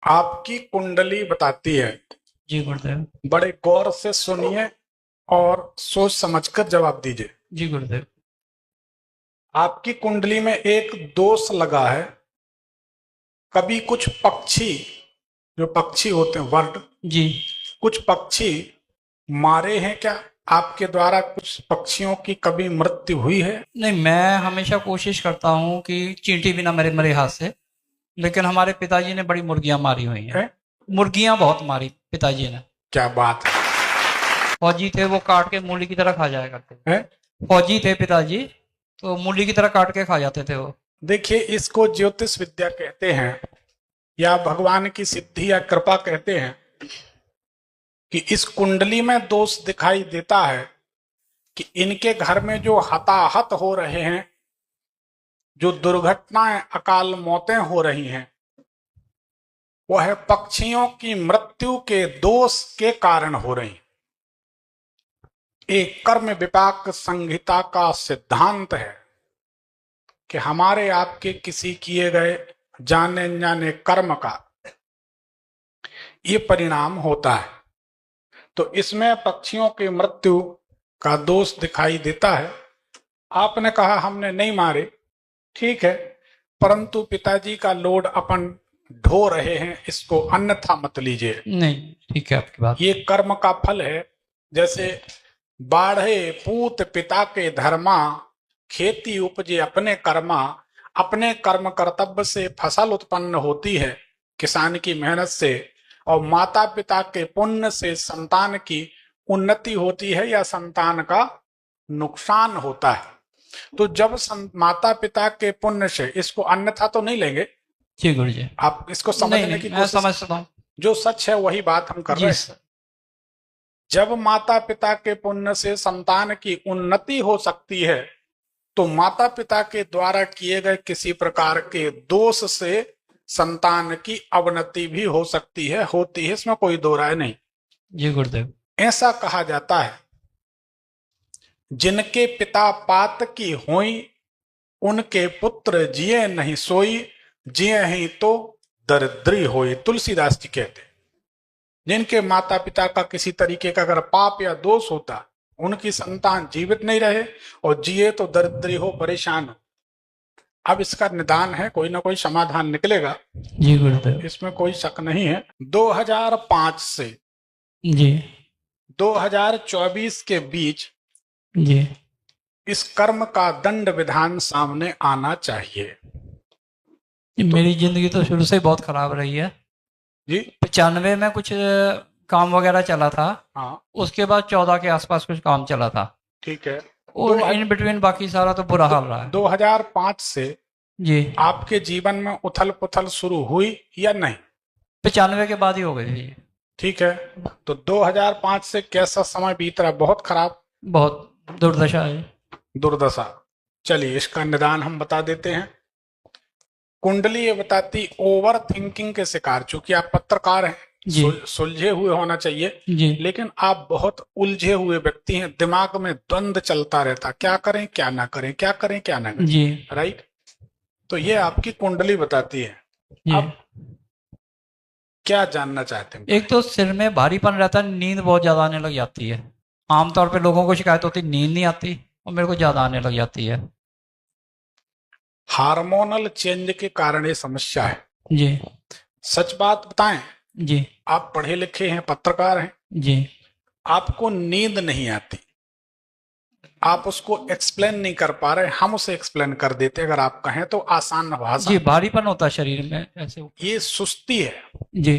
आपकी कुंडली बताती है। जी गुरुदेव। बड़े गौर से सुनिए और सोच समझकर जवाब दीजिए। जी गुरुदेव। आपकी कुंडली में एक दोष लगा है। कभी कुछ पक्षी, जो पक्षी होते हैं बर्ड, जी कुछ पक्षी मारे हैं क्या? आपके द्वारा कुछ पक्षियों की कभी मृत्यु हुई है? नहीं, मैं हमेशा कोशिश करता हूँ कि चींटी भी ना मरे मेरे हाथ से, लेकिन हमारे पिताजी ने बड़ी मुर्गियां मारी हुई हैं। है? मुर्गियां बहुत मारी पिताजी ने। क्या बात फौजी थे, वो काट के मूली की तरह खा जाया करते है? थे। फौजी थे पिताजी, तो मूली की तरह काट के खा जाते थे वो। देखिए, इसको ज्योतिष विद्या कहते हैं या भगवान की सिद्धि या कृपा कहते हैं कि इस कुंडली में दोष दिखाई देता है कि इनके घर में जो हताहत हो रहे हैं, जो दुर्घटनाएं, अकाल मौतें हो रही हैं, वह पक्षियों की मृत्यु के दोष के कारण हो रही। एक कर्म विपाक संहिता का सिद्धांत है कि हमारे आपके किसी किए गए जाने जाने कर्म का ये परिणाम होता है। तो इसमें पक्षियों की मृत्यु का दोष दिखाई देता है। आपने कहा हमने नहीं मारे, ठीक है, परंतु पिताजी का लोड अपन ढो रहे हैं, इसको अन्यथा मत लीजिए। नहीं, ठीक है आपकी बात। ये कर्म का फल है। जैसे बाढ़े पूत पिता के धर्मा, खेती उपजे अपने कर्मा। अपने कर्म कर्तव्य से फसल उत्पन्न होती है, किसान की मेहनत से, और माता पिता के पुण्य से संतान की उन्नति होती है या संतान का नुकसान होता है। तो जब माता पिता के पुण्य से, इसको अन्यथा तो नहीं लेंगे, जी गुरु जी। आप इसको नहीं समझने नहीं, की मैं कोशिश, समझ सकता हूँ। जो सच है वही बात हम कर रहे जी हैं। सर। जब माता पिता के पुण्य से संतान की उन्नति हो सकती है, तो माता पिता के द्वारा किए गए किसी प्रकार के दोष से संतान की अवनति भी हो सकती है, होती है, इसमें कोई दो राय नहीं। जी गुरुदेव। ऐसा कहा जाता है, जिनके पिता पात की होई, उनके पुत्र जिए नहीं सोई, जिए ही तो दरिद्री होई। तुलसीदास जी कहते हैं, जिनके माता पिता का किसी तरीके का अगर पाप या दोष होता, उनकी संतान जीवित नहीं रहे और जिए तो दरिद्री हो, परेशान हो। अब इसका निदान है, कोई ना कोई समाधान निकलेगा, जी गुरुदेव। इसमें कोई शक नहीं है। 2005 से जी 2024 के बीच जी। इस कर्म का दंड विधान सामने आना चाहिए। मेरी जिंदगी तो शुरू से ही बहुत खराब रही है। जी 95 में कुछ काम वगैरह चला था। हाँ, उसके बाद 14 के आसपास कुछ काम चला था। ठीक है। और इन बिटवीन बाकी सारा तो बुरा हाल रहा है। 2005 से जी आपके जीवन में उथल पुथल शुरू हुई या नहीं? 95 के बाद ही हो गई थी। ठीक है, तो 2005 से कैसा समय बीत रहा? बहुत खराब, बहुत दुर्दशा है। दुर्दशा। चलिए, इसका निदान हम बता देते हैं। कुंडली ये बताती ओवर थिंकिंग के शिकार, चूंकि आप पत्रकार हैं, जी सुलझे हुए होना चाहिए, जी। लेकिन आप बहुत उलझे हुए व्यक्ति हैं। दिमाग में द्वंद चलता रहता, क्या करें क्या ना करें, क्या करें क्या ना करें। जी राइट, तो ये आपकी कुंडली बताती है। जी। अब क्या जानना चाहते हैं? एक तो सिर में भारीपन रहता है, नींद बहुत ज्यादा आने लग जाती है। आमतौर पे लोगों को शिकायत होती है नींद नहीं आती, और मेरे को ज्यादा आने लग जाती है। हार्मोनल चेंज के कारण ये समस्या है। जी सच बात बताएं, जी आप पढ़े लिखे हैं, पत्रकार हैं, जी। आपको नींद नहीं आती, आप उसको एक्सप्लेन नहीं कर पा रहे, हम उसे एक्सप्लेन कर देते अगर आप कहें तो आसान भाषा। जी, भारीपन होता है शरीर में ऐसे। ये सुस्ती है। जी,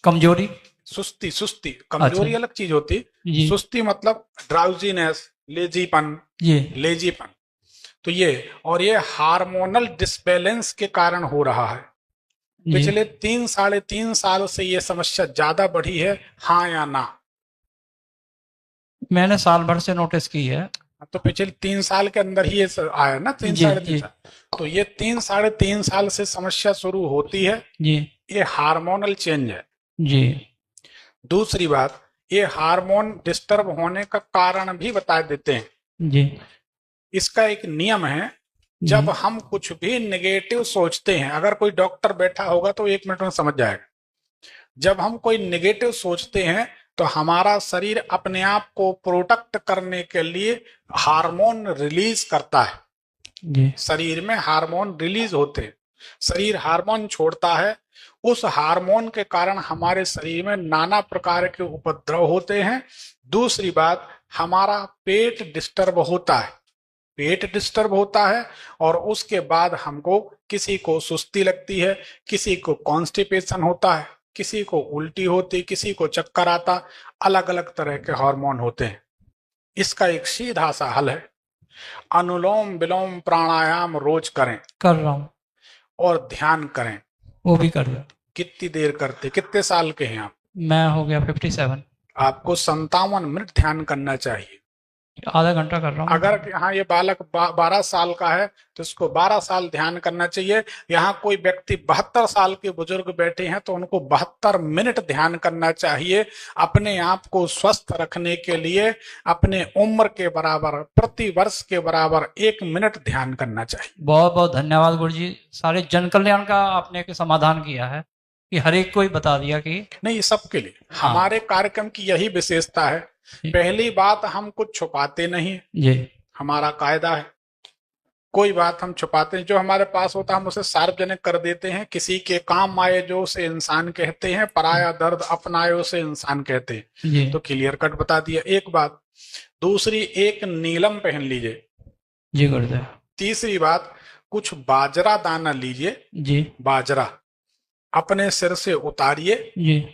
कमजोरी। सुस्ती, सुस्ती, अच्छा। कमजोरी अलग चीज होती। जी सुस्ती मतलब ड्राउजीनेस, लेजीपन, जी लेजीपन। तो ये, और ये हार्मोनल डिसबैलेंस के कारण हो रहा है। जी। पिछले 3 साढ़े 3 साल से ये समस्या ज्यादा बढ़ी है, हाँ या ना? मैंने साल भर से नोटिस की है। तो पिछले 3 साल के अंदर ही ये आया ना, तीन जी साढ़े तीन जी साल तो ये 3 साढ़े 3 साल से समस्या शुरू होती है। जी ये हार्मोनल चेंज है। जी दूसरी बात, ये हार्मोन डिस्टर्ब होने का कारण भी बता देते हैं। जी इसका एक नियम है, जब जी। हम कुछ भी नेगेटिव सोचते हैं, अगर कोई डॉक्टर बैठा होगा तो 1 मिनट में समझ जाएगा। जब हम कोई नेगेटिव सोचते हैं तो हमारा शरीर अपने आप को प्रोटेक्ट करने के लिए हार्मोन रिलीज करता है। जी शरीर में हार्मोन रिलीज होते हैं, शरीर हार्मोन छोड़ता है। उस हार्मोन के कारण हमारे शरीर में नाना प्रकार के उपद्रव होते हैं। दूसरी बात, हमारा पेट डिस्टर्ब होता है, पेट डिस्टर्ब होता है और उसके बाद हमको किसी को सुस्ती लगती है, किसी को कॉन्स्टिपेशन होता है, किसी को उल्टी होती, किसी को चक्कर आता। अलग अलग तरह के हार्मोन होते हैं। इसका एक सीधा सा हल है, अनुलोम विलोम प्राणायाम रोज करें कर रहा हूँ, और ध्यान करें। वो भी कर रहा हूँ। कितनी देर करते, कितने साल के हैं आप? मैं हो गया 57। आपको 57 मिनट ध्यान करना चाहिए। आधा घंटा कर रहा हूँ। अगर यहाँ ये बालक 12 साल का है तो इसको 12 साल ध्यान करना चाहिए। यहाँ कोई व्यक्ति 72 साल के बुजुर्ग बैठे हैं तो उनको 72 मिनट ध्यान करना चाहिए। अपने आप को स्वस्थ रखने के लिए अपने उम्र के बराबर, प्रति वर्ष के बराबर 1 मिनट ध्यान करना चाहिए। बहुत बहुत धन्यवाद गुरु जी, सारे जन कल्याण का आपने एक समाधान किया है कि हर एक को ही बता दिया कि नहीं, सबके लिए। हाँ। हमारे कार्यक्रम की यही विशेषता है। पहली बात, हम कुछ छुपाते नहीं, जी हमारा कायदा है। कोई बात हम छुपाते हैं, जो हमारे पास होता है हम उसे सार्वजनिक कर देते हैं। किसी के काम आए जो उसे इंसान कहते हैं, पराया दर्द अपनाए उसे इंसान कहते हैं। जी तो क्लियर कट बता दिया एक बात। दूसरी, एक नीलम पहन लीजिए। जी गुरुदेव। तीसरी बात, कुछ बाजरा दाना लीजिए, जी बाजरा अपने सिर से उतारिए, जी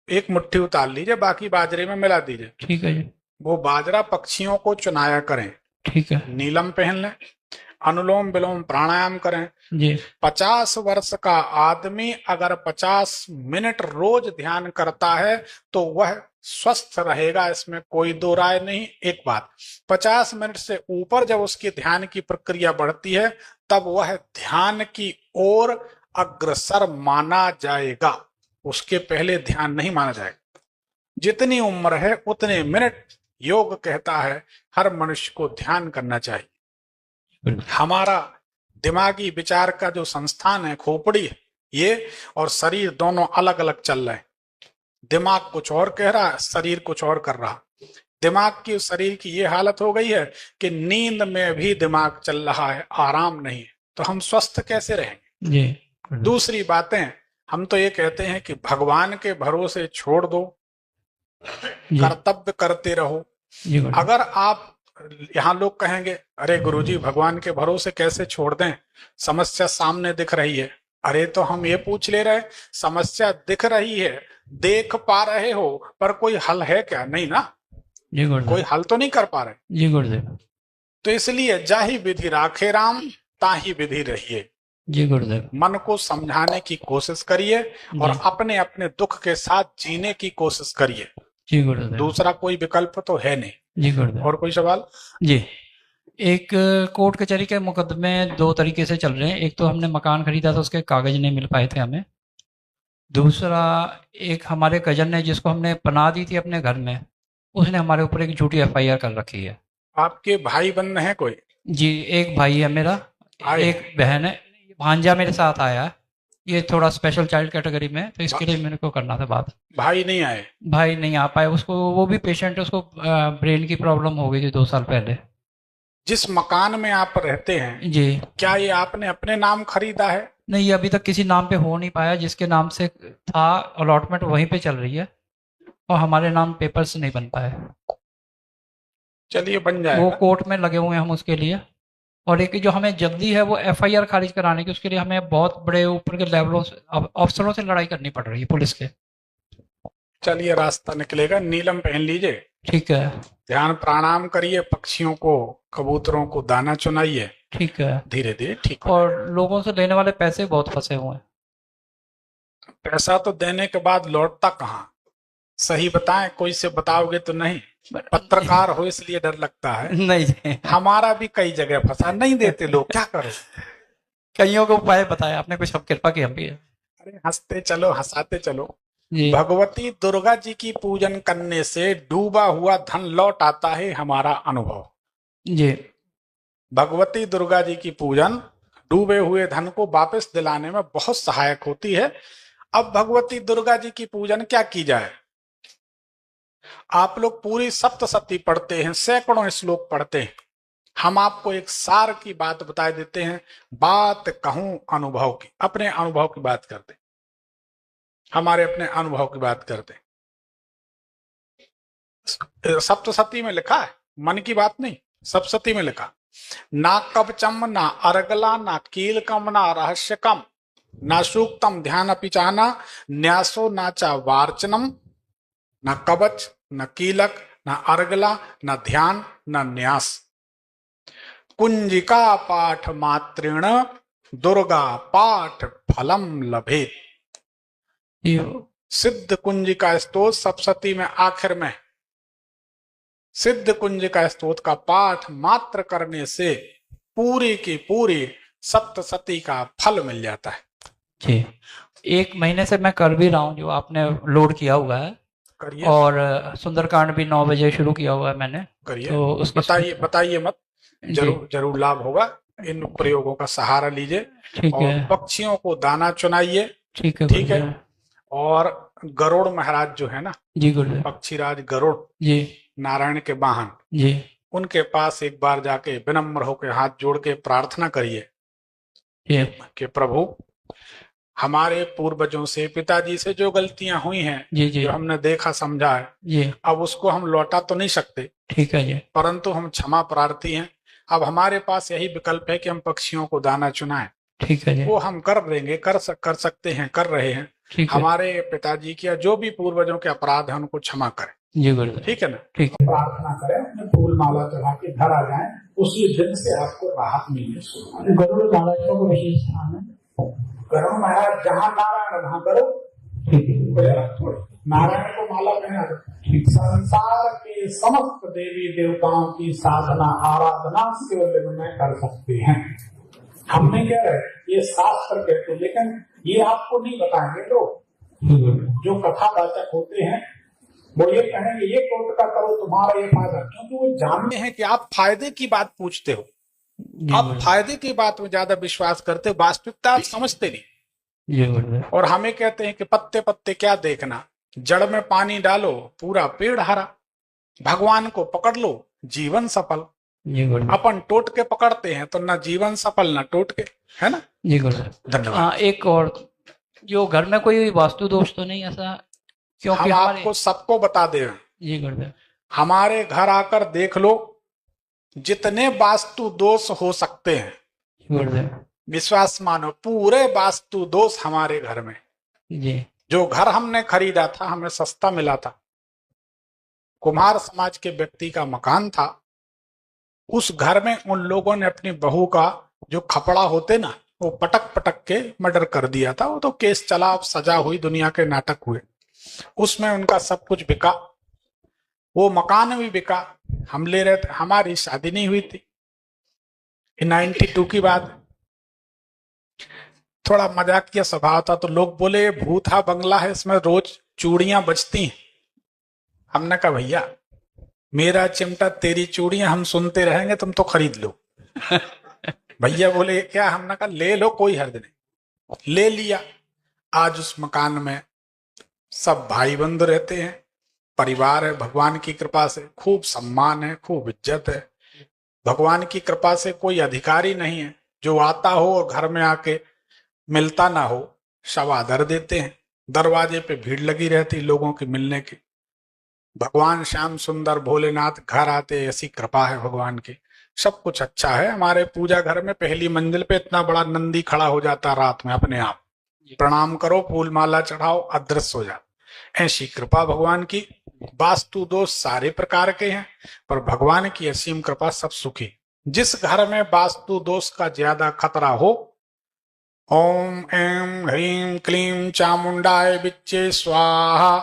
एक मुट्ठी उतार लीजिए, बाकी बाजरे में मिला दीजिए। ठीक है जी, वो बाजरा पक्षियों को चुनाया करें। ठीक है नीलम पहन लें, अनुलोम विलोम प्राणायाम करें। जी 50 वर्ष का आदमी अगर 50 मिनट रोज ध्यान करता है तो वह स्वस्थ रहेगा, इसमें कोई दो राय नहीं। एक बात, 50 मिनट से ऊपर जब उसकी ध्यान की प्रक्रिया बढ़ती है तब वह ध्यान की ओर अग्रसर माना जाएगा, उसके पहले ध्यान नहीं माना जाएगा। जितनी उम्र है उतने मिनट योग कहता है हर मनुष्य को ध्यान करना चाहिए। हमारा दिमागी विचार का जो संस्थान है, खोपड़ी है, ये और शरीर दोनों अलग अलग चल रहे हैं। दिमाग कुछ और कह रहा है, शरीर कुछ और कर रहा। दिमाग की, शरीर की ये हालत हो गई है कि नींद में भी दिमाग चल रहा है, आराम नहीं है। तो हम स्वस्थ कैसे रहेंगे? जी दूसरी बातें, हम तो ये कहते हैं कि भगवान के भरोसे छोड़ दो, जी कर्तव्य करते रहो। जी गुरुदेव। अगर आप, यहाँ लोग कहेंगे अरे गुरुजी भगवान के भरोसे कैसे छोड़ दें, समस्या सामने दिख रही है। अरे तो हम ये पूछ ले रहे, समस्या दिख रही है, देख पा रहे हो, पर कोई हल है क्या? नहीं ना, जी गुरुदेव। कोई हल तो नहीं कर पा रहे। जी गुरुदेव। तो इसलिए जाहि विधि राखे राम ताहि विधि रहिए। जी गुरुदेव। मन को समझाने की कोशिश करिए और जी। अपने अपने दुख के साथ जीने की कोशिश करिए। जी गुरुदेव। दूसरा कोई विकल्प तो है नहीं। जी गुरुदेव। और कोई सवाल? जी, एक कोर्ट कचहरी के मुकदमे 2 तरीके से चल रहे हैं। एक तो हमने मकान खरीदा था, उसके कागज नहीं मिल पाए थे हमें। दूसरा, एक हमारे कजन ने जिसको हमने पनाह दी थी अपने घर में, उसने हमारे ऊपर एक झूठी एफआईआर कर रखी है। आपके भाई बहन है कोई? जी, एक भाई है मेरा, आए एक बहन है, भांजा मेरे साथ आया है। ये थोड़ा स्पेशल चाइल्ड कैटेगरी में है, तो इसके लिए मेरे को करना था बात। भाई नहीं आए? भाई नहीं आ पाए, उसको, वो भी पेशेंट है, उसको ब्रेन की प्रॉब्लम हो गई थी 2 साल पहले। जिस मकान में आप रहते हैं, जी क्या ये आपने अपने नाम खरीदा है? नहीं, ये अभी तक किसी नाम पे हो नहीं पाया। जिसके नाम से था अलॉटमेंट वहीं पे चल रही है और हमारे नाम पेपर से नहीं बन पाए। चलिए बन वो जाएगा। कोर्ट में लगे हुए हैं हम उसके लिए। और एक जो हमें जल्दी है वो एफआईआर खारिज कराने की, उसके लिए हमें बहुत बड़े ऊपर के लेवलों से, अफसरों से लड़ाई करनी पड़ रही है, पुलिस के। चलिए रास्ता निकलेगा। नीलम पहन लीजिए, ठीक है ध्यान प्राणायाम करिए, पक्षियों को, कबूतरों को दाना चुनाइए, ठीक है। धीरे धीरे ठीक हो और लोगों से लेने वाले पैसे बहुत फंसे हुए हैं। जाएगा। पैसा तो देने के बाद लौटता कहाँ? सही बताएं, कोई से बताओगे तो नहीं। पत्रकार हो इसलिए डर लगता है। नहीं जी, हमारा भी कई जगह फंसा, नहीं देते लोग, क्या करो। कईयों को उपाय बताया आपने, कुछ अब कृपा की हम भी है। अरे हंसते चलो, हंसाते चलो। जी भगवती दुर्गा जी की पूजन करने से डूबा हुआ धन लौट आता है, हमारा अनुभव। जी भगवती दुर्गा जी की पूजन डूबे हुए धन को वापस दिलाने में बहुत सहायक होती है। अब भगवती दुर्गा जी की पूजन क्या की जाए? आप लोग पूरी सप्तशती पढ़ते हैं, सैकड़ों श्लोक पढ़ते हैं, हम आपको एक सार की बात बता देते हैं। बात कहूं अनुभव की, अपने अनुभव की बात करते, हमारे अपने अनुभव की बात करते। सप्तशती में लिखा है, मन की बात नहीं, सप्तशती में लिखा, ना कवचम ना अर्गला ना कीलकम ना रहस्यकम ना सूक्तम ध्यान पिचाना न्यासो ना चा वार्चनम, ना कवच न कीलक न अर्गला न ध्यान न न्यास, कुंजिका पाठ मात्रेण दुर्गा पाठ फलम लभेत। सिद्ध कुंजिका स्तोत्र सप्तशती में आखिर में, सिद्ध कुंजिका स्तोत्र का पाठ मात्र करने से पूरी की पूरी सप्तशती का फल मिल जाता है। जी, 1 महीने से मैं कर भी रहा हूँ जो आपने लोड किया हुआ है, करिए और सुंदरकांड भी 9 बजे शुरू किया हुआ है मैंने। करिए, तो उसकी बताइए मत, जी, जरूर लाभ होगा। इन प्रयोगों का सहारा लीजिए ठीक और है, पक्षियों को दाना चुनाइए, ठीक है ठीक है। गुरुदेव। और गरुड़ महाराज जो है ना, जी गुरुदेव। पक्षीराज गरुड़, जी, नारायण के वाहन, जी, उनके पास एक बार जाके विनम्र होकर हाथ जोड़ के प्रार्थना करिए जी, कि प्रभु, हमारे पूर्वजों से, पिताजी से जो गलतियां हुई हैं, जी, जी, जो हमने देखा समझा है, जी, अब उसको हम लौटा तो नहीं सकते, ठीक है जी, परंतु हम क्षमा प्रार्थी हैं। अब हमारे पास यही विकल्प है कि हम पक्षियों को दाना चुनाएं। ठीक है जी, वो हम कर देंगे, कर सकते हैं, कर रहे हैं। ठीक है। हमारे पिताजी की या जो भी पूर्वजों के अपराध हैं उनको क्षमा करें, जी गुरुदेव, ठीक है ना। ठीक है। प्रार्थना करें, अपने फूल माला चढ़ा के घर आ जाएं, उसी दिन से आपको राहत मिलेगी। गरुड़ महाराज को विशेष स्थान है। गरुड़ महाराज जहाँ नारायण वहाँ गरुड़, ठीक है, नारायण को माला पहना दो। संसार के समस्त देवी देवताओं की साधना आराधना शिवलिंग में कर सकते हैं। हमने कह रहे ये शास्त्र कहते हैं, लेकिन ये आपको नहीं बताएंगे लोग। जो कथावाचक होते हैं वो ये कहेंगे ये टोटका करो तुम्हारा ये फायदा, क्योंकि वो जानते हैं कि आप फायदे की बात पूछते हो, आप फायदे की बात में ज्यादा विश्वास करते हो, वास्तविकता आप समझते नहीं। और हमें कहते हैं कि पत्ते पत्ते क्या देखना, जड़ में पानी डालो पूरा पेड़ हरा, भगवान को पकड़ लो जीवन सफल। अपन टोट के पकड़ते हैं तो ना जीवन सफल ना टोट के, है ना। जी गुरुदेव। धन्यवाद। एक और, जो घर में कोई वास्तु दोष तो नहीं ऐसा? क्योंकि हम आपको सबको बता दे रहे हैं। जी गुरुदेव। हमारे घर आकर देख लो, जितने वास्तु दोष हो सकते हैं गुरुदेव, विश्वास मानो, पूरे वास्तु दोष हमारे घर में। जी, जो घर हमने खरीदा था हमें सस्ता मिला था, कुम्हार समाज के व्यक्ति का मकान था, उस घर में उन लोगों ने अपनी बहू का जो खपड़ा होते ना वो पटक पटक के मर्डर कर दिया था। वो तो केस चला, अब सजा हुई, दुनिया के नाटक हुए, उसमें उनका सब कुछ बिका, वो मकान भी बिका, हम ले रहे थे, हमारी शादी नहीं हुई थी। 92 की बात, थोड़ा मजाकिया स्वभाव था, तो लोग बोले ये भूथा बंगला है, इसमें रोज चूड़ियां बजती हैं। हमने कहा भैया मेरा चिमटा तेरी चूड़ियां हम सुनते रहेंगे, तुम तो खरीद लो। भैया बोले क्या, हमने कहा ले लो कोई हर्ज नहीं, ले लिया। आज उस मकान में सब भाई बंधु रहते हैं, परिवार है, भगवान की कृपा से खूब सम्मान है, खूब इज्जत है। भगवान की कृपा से कोई अधिकारी नहीं है जो आता हो और घर में आके मिलता ना हो, शव आदर देते हैं, दरवाजे पे भीड़ लगी रहती लोगों की मिलने की। भगवान श्याम सुंदर भोलेनाथ घर आते, ऐसी कृपा है भगवान की, सब कुछ अच्छा है। हमारे पूजा घर में पहली मंजिल पे इतना बड़ा नंदी खड़ा हो जाता रात में, अपने आप प्रणाम करो, फूल माला चढ़ाओ, अदृश्य हो जाता। ऐसी कृपा भगवान की। वास्तु दोष सारे प्रकार के हैं, पर भगवान की असीम कृपा सब सुखी। जिस घर में वास्तु दोष का ज्यादा खतरा हो, ओम एम ह्रीम क्लीम चामुंडाय विच्चे स्वाहा,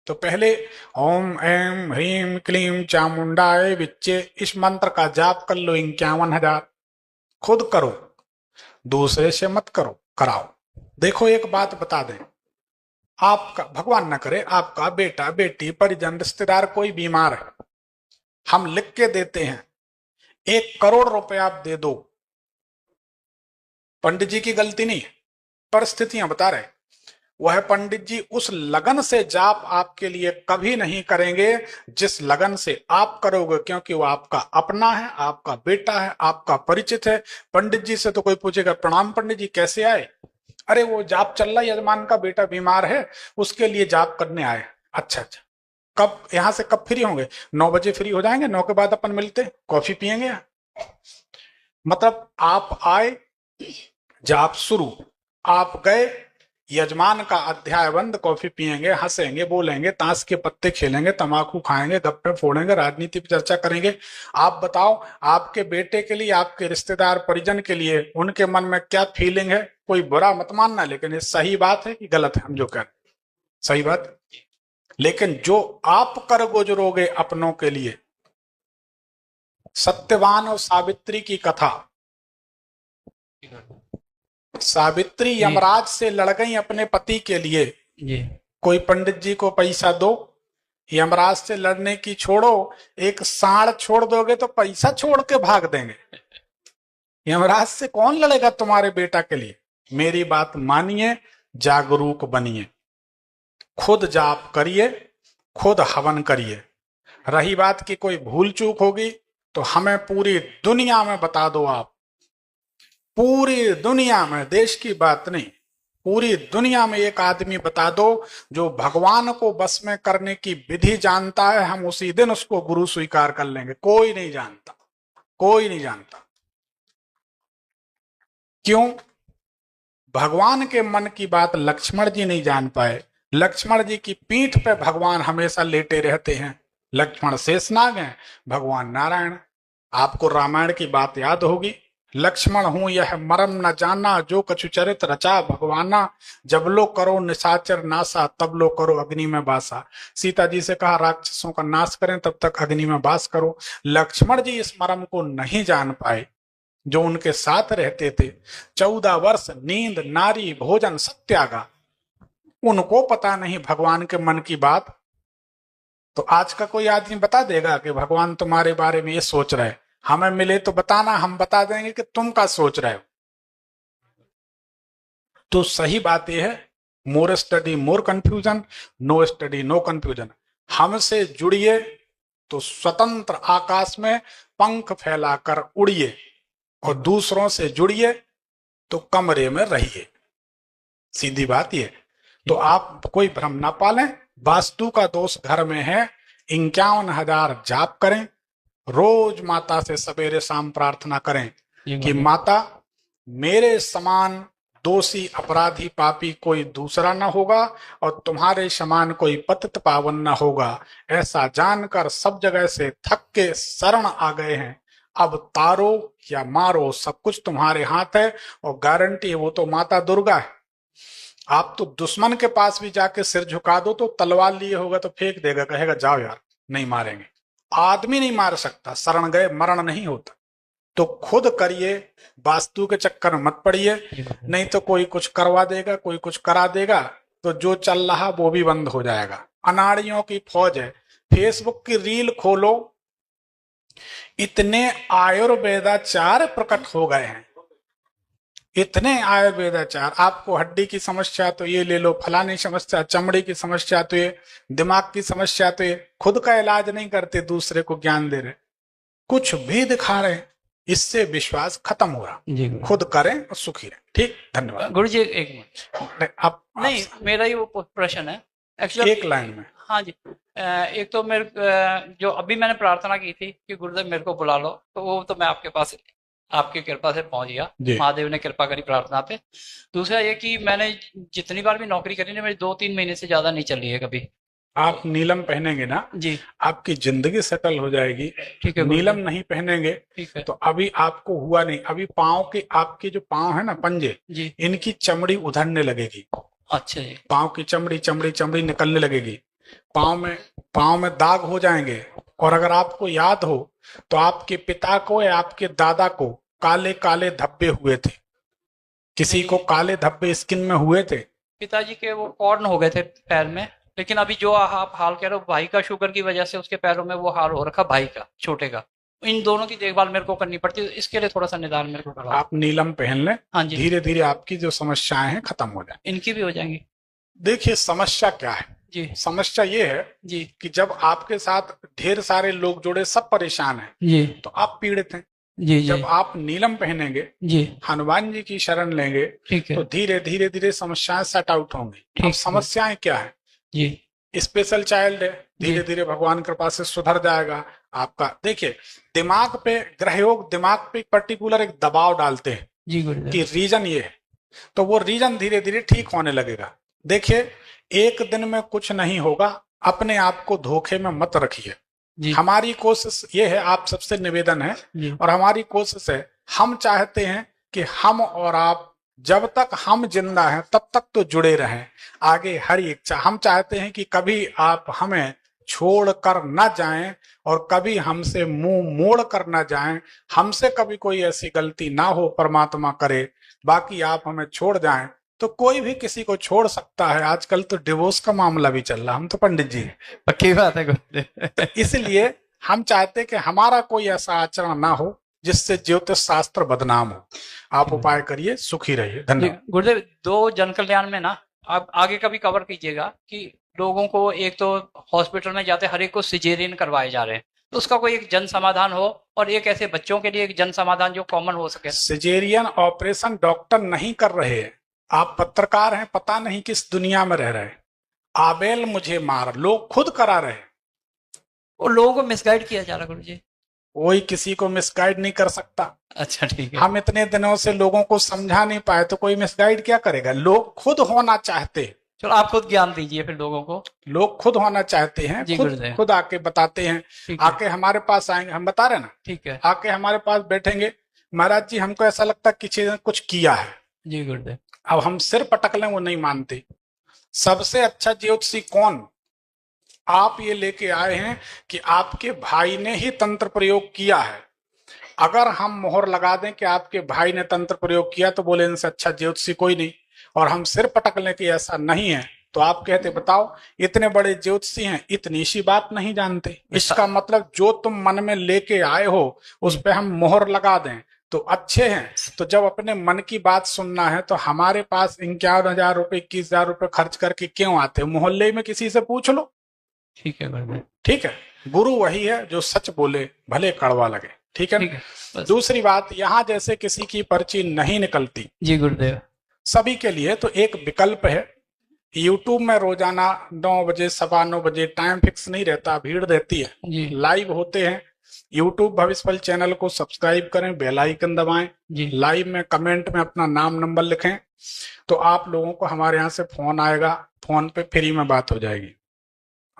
तो पहले ओम एम ह्रीम क्लीम चामुंडाय विच्चे इस मंत्र का जाप कर लो 51,000। खुद करो, दूसरे से मत करो, कराओ। देखो एक बात बता दें, आपका भगवान न करे आपका बेटा बेटी परिजन रिश्तेदार कोई बीमार है, हम लिख के देते हैं 1 करोड़ रुपए आप दे दो, पंडित जी की गलती नहीं है, परिस्थितियां बता रहे, वह पंडित जी उस लगन से जाप आपके लिए कभी नहीं करेंगे जिस लगन से आप करोगे, क्योंकि वो आपका अपना है, आपका बेटा है, आपका परिचित है। पंडित जी से तो कोई पूछेगा प्रणाम पंडित जी कैसे आए, अरे वो जाप चल रहा है, यजमान का बेटा बीमार है उसके लिए जाप करने आए। अच्छा अच्छा, कब यहां से कब फ्री होंगे? 9 बजे फ्री हो जाएंगे, 9 के बाद अपन मिलते कॉफी पियेंगे। मतलब आप आए, जाप शुरू, आप गए, यजमान का अध्याय बंद, कॉफी पियेंगे, हंसेंगे, बोलेंगे, ताश के पत्ते खेलेंगे, तमाकू खाएंगे, गप्पे फोड़ेंगे, राजनीति पर चर्चा करेंगे। आप बताओ आपके बेटे के लिए, आपके रिश्तेदार परिजन के लिए उनके मन में क्या फीलिंग है? कोई बुरा मत मानना, लेकिन ये सही बात है कि गलत है हम जो कर, सही बात। लेकिन जो आप कर गुजरोगे अपनों के लिए, सत्यवान और सावित्री की कथा, सावित्री यमराज से लड़ गई अपने पति के लिए। कोई पंडित जी को पैसा दो, यमराज से लड़ने की छोड़ो, एक सांड छोड़ दोगे तो पैसा छोड़ के भाग देंगे। यमराज से कौन लड़ेगा तुम्हारे बेटा के लिए? मेरी बात मानिए, जागरूक बनिए, खुद जाप करिए, खुद हवन करिए। रही बात की कोई भूल चूक होगी तो हमें पूरी दुनिया में बता दो, आप पूरी दुनिया में, देश की बात नहीं, पूरी दुनिया में एक आदमी बता दो जो भगवान को बस में करने की विधि जानता है, हम उसी दिन उसको गुरु स्वीकार कर लेंगे। कोई नहीं जानता, कोई नहीं जानता। क्यों? भगवान के मन की बात लक्ष्मण जी नहीं जान पाए। लक्ष्मण जी की पीठ पे भगवान हमेशा लेटे रहते हैं। लक्ष्मण शेषनाग हैं, भगवान नारायण। आपको रामायण की बात याद होगी, लक्ष्मण हूं यह मरम न जाना, जो कछु चरित रचा भगवाना, जब लो करो निशाचर नासा, तब लो करो अग्नि में बासा। सीता जी से कहा राक्षसों का नाश करें तब तक अग्नि में बास करो। लक्ष्मण जी इस मरम को नहीं जान पाए, जो उनके साथ रहते थे। 14 वर्ष नींद नारी भोजन सत्यागा, उनको पता नहीं भगवान के मन की बात। तो आज का कोई आदमी बता देगा कि भगवान तुम्हारे बारे में ये सोच रहे? हमें मिले तो बताना, हम बता देंगे कि तुम क्या सोच रहे हो। तो सही बात यह है, more study more confusion, no study no confusion. हमसे जुड़िए तो स्वतंत्र आकाश में पंख फैलाकर उड़िए, और दूसरों से जुड़िए तो कमरे में रहिए। सीधी बात ये। तो आप कोई भ्रम ना पालें, वास्तु का दोष घर में है, 51,000 जाप करें, रोज माता से सवेरे शाम प्रार्थना करें कि माता मेरे समान दोषी अपराधी पापी कोई दूसरा न होगा और तुम्हारे समान कोई पतित पावन न होगा। ऐसा जानकर सब जगह से थक के शरण आ गए हैं, अब तारो या मारो, सब कुछ तुम्हारे हाथ है, और गारंटी है वो तो माता दुर्गा है। आप तो दुश्मन के पास भी जाके सिर झुका दो तो तलवार लिए होगा तो फेंक देगा, कहेगा जाओ यार नहीं मारेंगे। आदमी नहीं मार सकता, शरण गए मरण नहीं होता। तो खुद करिए, वास्तु के चक्कर में मत पड़िए, नहीं तो कोई कुछ करवा देगा, कोई कुछ करा देगा, तो जो चल रहा वो भी बंद हो जाएगा। अनाड़ियों की फौज है। फेसबुक की रील खोलो, इतने आयुर्वेदाचार प्रकट हो गए हैं, इतने आयुर्वेदाचार। आपको हड्डी की समस्या तो ये ले लो, फलानी समस्या, चमड़ी की समस्या तो ये, दिमाग की समस्या तो ये। खुद का इलाज नहीं करते, दूसरे को ज्ञान दे रहे, कुछ भी दिखा रहे। इससे विश्वास खत्म हो रहा। खुद करें और सुखी रहें। ठीक, धन्यवाद। गुरु जी एक मिनट, आप नहीं मेरा ही वो प्रश्न है एक्चुअली, एक लाइन में। हाँ जी, एक तो मेरे जो अभी मैंने प्रार्थना की थी कि गुरुदेव मेरे को बुला लो, तो वो तो मैं आपके पास आपकी कृपा से पहुंच गया, महादेव ने कृपा करी प्रार्थना पे। दूसरा ये कि मैंने जितनी बार भी नौकरी करी ना, मेरी 2-3 महीने से ज्यादा नहीं चल रही है कभी। आप नीलम पहनेंगे ना जी, आपकी जिंदगी सेटल हो जाएगी। ठीक है, नीलम नहीं पहनेंगे ठीक है, तो अभी आपको हुआ नहीं। अभी पाँव के, आपके जो पाँव है ना पंजे जी, इनकी चमड़ी उधरने लगेगी। अच्छा जी, पाँव की चमड़ी चमड़ी चमड़ी निकलने लगेगी, पाँव में दाग हो जाएंगे। और अगर आपको याद हो तो आपके पिता को या आपके दादा को काले काले धब्बे हुए थे, किसी को काले धब्बे स्किन में हुए थे। पिताजी के वो कॉर्न हो गए थे पैर में, लेकिन अभी जो आप हाल कह रहे हो, भाई का शुगर की वजह से उसके पैरों में वो हाल हो रखा, भाई का छोटे का। इन दोनों की देखभाल मेरे को करनी पड़ती है, इसके लिए थोड़ा सा निदान मेरे को करवाओ। आप नीलम पहन लें, हाँ जी, धीरे धीरे आपकी जो समस्याएं हैं खत्म हो जाए। इनकी भी हो जाएंगी। देखिए समस्या क्या है। जी समस्या ये है जी कि जब आपके साथ ढेर सारे लोग जुड़े, सब परेशान हैं, जी तो आप पीड़ित हैं। जी जी जब आप नीलम पहनेंगे, जी हनुमान जी की शरण लेंगे, ठीक है तो धीरे धीरे धीरे समस्याएं सेट आउट होंगी। अब ठीक है समस्याएं क्या है? जी स्पेशल चाइल्ड है, जी धीरे धीरे भगवान कृपा से सुधर जाएगा आपका। देखिए, दिमाग पे ग्रह योग दिमाग पे पर्टिकुलर एक दबाव डालते हैं जी गुरुदेव कि रीजन ये है, तो वो रीजन धीरे धीरे ठीक होने लगेगा। देखिए, एक दिन में कुछ नहीं होगा, अपने आप को धोखे में मत रखिए। जी हमारी कोशिश ये है, आप सबसे निवेदन है जी और हमारी कोशिश है, हम चाहते हैं कि हम और आप जब तक हम जिंदा हैं तब तक तो जुड़े रहें। आगे हर इच्छा, हम चाहते हैं कि कभी आप हमें छोड़ कर न जाएं और कभी हमसे मुंह मोड़ कर न जाएं। हमसे कभी कोई ऐसी गलती ना हो, परमात्मा करे। बाकी आप हमें छोड़ जाएं तो कोई भी किसी को छोड़ सकता है। आजकल तो डिवोर्स का मामला भी चल रहा, हम तो पंडित जी। पक्की बात है गुरुदेव तो इसलिए हम चाहते कि हमारा कोई ऐसा आचरण ना हो जिससे ज्योतिष शास्त्र बदनाम हो। आप उपाय करिए, सुखी रहिए। जी धन्यवाद। गुरुदेव, दो जन कल्याण में ना आप आगे का भी कवर कीजिएगा कि लोगों को एक तो हॉस्पिटल में जाते हर एक को सिजेरियन करवाए जा रहे हैं, तो उसका कोई एक जन समाधान हो, और एक ऐसे बच्चों के लिए एक जन समाधान जो कॉमन हो सके। सिजेरियन ऑपरेशन डॉक्टर नहीं कर रहे हैं, आप पत्रकार हैं, पता नहीं किस दुनिया में रह रहे हैं। आबेल मुझे मार, लोग खुद करा रहे हैं। वो लोगों को मिसगाइड किया जा रहा है गुरु जी। कोई किसी को मिसगाइड नहीं कर सकता। अच्छा ठीक है। हम इतने दिनों से लोगों को समझा नहीं पाए तो कोई मिसगाइड क्या करेगा? लोग खुद होना चाहते हैं। चलो आप खुद ज्ञान दीजिए फिर लोगों को। लोग खुद होना चाहते हैं, जी खुद गुरुदेव। खुद आके बताते हैं। ठीक है आके हमारे पास आएंगे, हम बता रहे हैं ना, ठीक है। आके हमारे पास बैठेंगे, महाराज जी हमको ऐसा लगता है किसी ने कुछ किया है। जी गुरुदेव। अब हम सिर पटक लें, वो नहीं मानते। सबसे अच्छा ज्योतिषी कौन? आप ये लेके आए हैं कि आपके भाई ने ही तंत्र प्रयोग किया है। अगर हम मोहर लगा दें कि आपके भाई ने तंत्र प्रयोग किया तो बोले इनसे अच्छा ज्योतिषी कोई नहीं, और हम सिर पटक लें कि ऐसा नहीं है, तो आप कहते बताओ इतने बड़े ज्योतिषी हैं, इतनी सी बात नहीं जानते। इसका मतलब जो तुम मन में लेके आए हो उस पे हम मोहर लगा दें तो अच्छे हैं। तो जब अपने मन की बात सुनना है तो हमारे पास 51,000 रुपए 21,000 रुपए खर्च करके क्यों आते हो? मोहल्ले में किसी से पूछ लो। ठीक है गुरुदेव। ठीक है, गुरु वही है जो सच बोले भले कड़वा लगे। ठीक है, ठीक है बस। दूसरी बात, यहाँ जैसे किसी की पर्ची नहीं निकलती जी गुरुदेव। सभी के लिए, तो एक विकल्प है। यूट्यूब में रोजाना 9 बजे 9:15 बजे, टाइम फिक्स नहीं रहता, भीड़ रहती है, जी लाइव होते हैं। यूट्यूब भविष्यफल चैनल को सब्सक्राइब करें, बेल आइकन दबाएं, जी लाइव में कमेंट में अपना नाम नंबर लिखें, तो आप लोगों को हमारे यहाँ से फोन आएगा। फोन पे फ्री में बात हो जाएगी।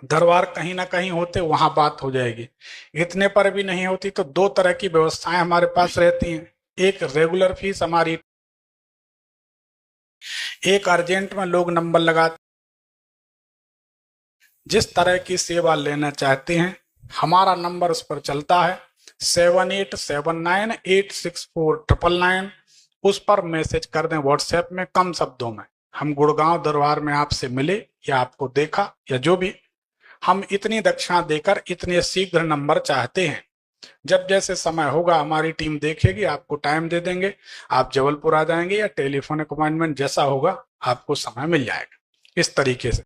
दरबार कहीं ना कहीं होते वहां बात हो जाएगी। इतने पर भी नहीं होती तो 2 तरह की व्यवस्थाएं हमारे पास रहती हैं। एक रेगुलर फीस हमारी, एक अर्जेंट में लोग नंबर लगाते। जिस तरह की सेवा लेना चाहते हैं हमारा नंबर उस पर चलता है 7879864999। उस पर मैसेज कर दें व्हाट्सएप में कम शब्दों में, हम गुड़गांव दरबार में आपसे मिले या आपको देखा या जो भी, हम इतनी दक्षिणा देकर इतने शीघ्र नंबर चाहते हैं। जब जैसे समय होगा हमारी टीम देखेगी, आपको टाइम दे देंगे, आप जबलपुर आ जाएंगे या टेलीफोनिक अपॉइंटमेंट जैसा होगा आपको समय मिल जाएगा। इस तरीके से